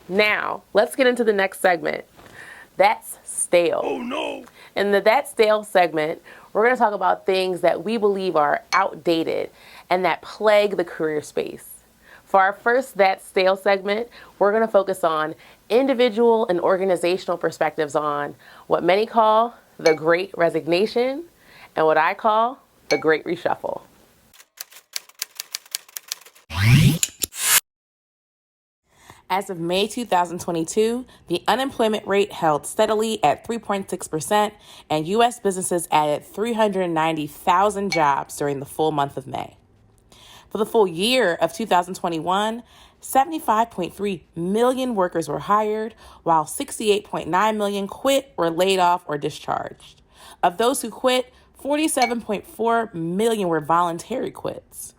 Now, let's get into the next segment. That's stale. Oh no! In the That's Stale segment, we're going to talk about things that we believe are outdated and that plague the career space. For our first That's Stale segment, we're going to focus on individual and organizational perspectives on what many call the Great Resignation and what I call the Great Reshuffle. As of May 2022, the unemployment rate held steadily at 3.6%, and U.S. businesses added 390,000 jobs during the full month of May. For the full year of 2021, 75.3 million workers were hired, while 68.9 million quit, were laid off, or discharged. Of those who quit, 47.4 million were voluntary quits.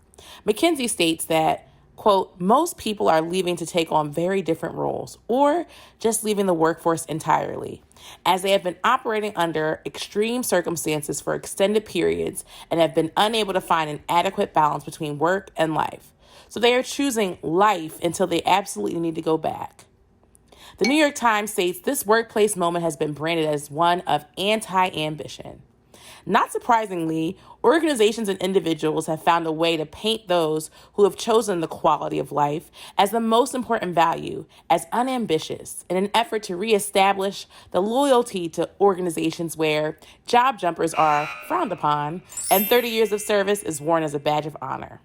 McKinsey states that, quote, most people are leaving to take on very different roles or just leaving the workforce entirely, as they have been operating under extreme circumstances for extended periods and have been unable to find an adequate balance between work and life. So they are choosing life until they absolutely need to go back. The New York Times states this workplace moment has been branded as one of anti-ambition. Not surprisingly, organizations and individuals have found a way to paint those who have chosen the quality of life as the most important value, as unambitious, in an effort to reestablish the loyalty to organizations where job jumpers are frowned upon and 30 years of service is worn as a badge of honor.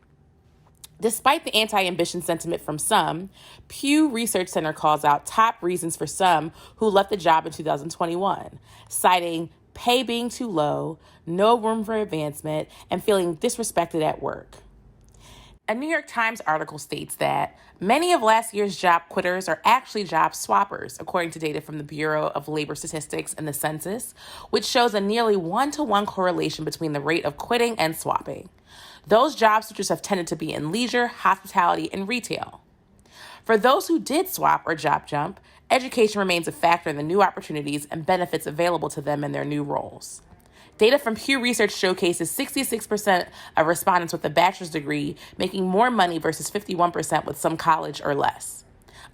Despite the anti-ambition sentiment from some, Pew Research Center calls out top reasons for some who left the job in 2021, citing pay being too low, no room for advancement, and feeling disrespected at work. A New York Times article states that many of last year's job quitters are actually job swappers, according to data from the Bureau of Labor Statistics and the Census, which shows a nearly 1-to-1 correlation between the rate of quitting and swapping. Those job switchers have tended to be in leisure, hospitality, and retail. For those who did swap or job jump, education remains a factor in the new opportunities and benefits available to them in their new roles. Data from Pew Research showcases 66% of respondents with a bachelor's degree making more money versus 51% with some college or less.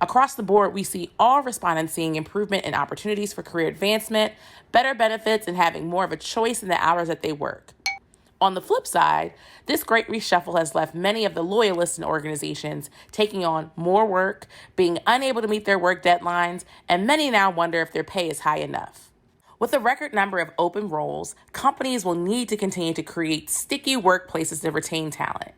Across the board, we see all respondents seeing improvement in opportunities for career advancement, better benefits, and having more of a choice in the hours that they work. On the flip side, this great reshuffle has left many of the loyalists in organizations taking on more work, being unable to meet their work deadlines, and many now wonder if their pay is high enough. With a record number of open roles, companies will need to continue to create sticky workplaces to retain talent.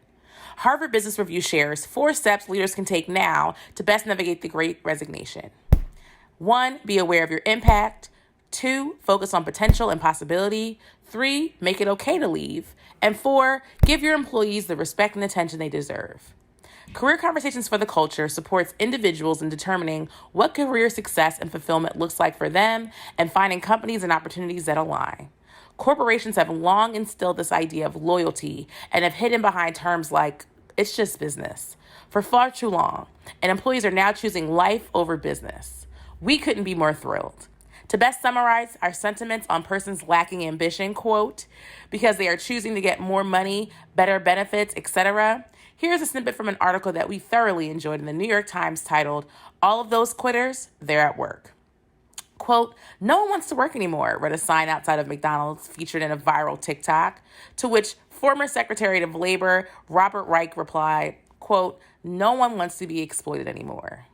Harvard Business Review shares 4 steps leaders can take now to best navigate the Great Resignation. 1, be aware of your impact. 2, focus on potential and possibility. 3, make it okay to leave. And 4, give your employees the respect and attention they deserve. Career Conversations for the Culture supports individuals in determining what career success and fulfillment looks like for them and finding companies and opportunities that align. Corporations have long instilled this idea of loyalty and have hidden behind terms like, it's just business, for far too long, and employees are now choosing life over business. We couldn't be more thrilled. To best summarize our sentiments on persons lacking ambition, quote, because they are choosing to get more money, better benefits, etc., here's a snippet from an article that we thoroughly enjoyed in the New York Times titled, All of Those Quitters, They're at Work. Quote, no one wants to work anymore, read a sign outside of McDonald's featured in a viral TikTok, to which former Secretary of Labor Robert Reich replied, quote, no one wants to be exploited anymore.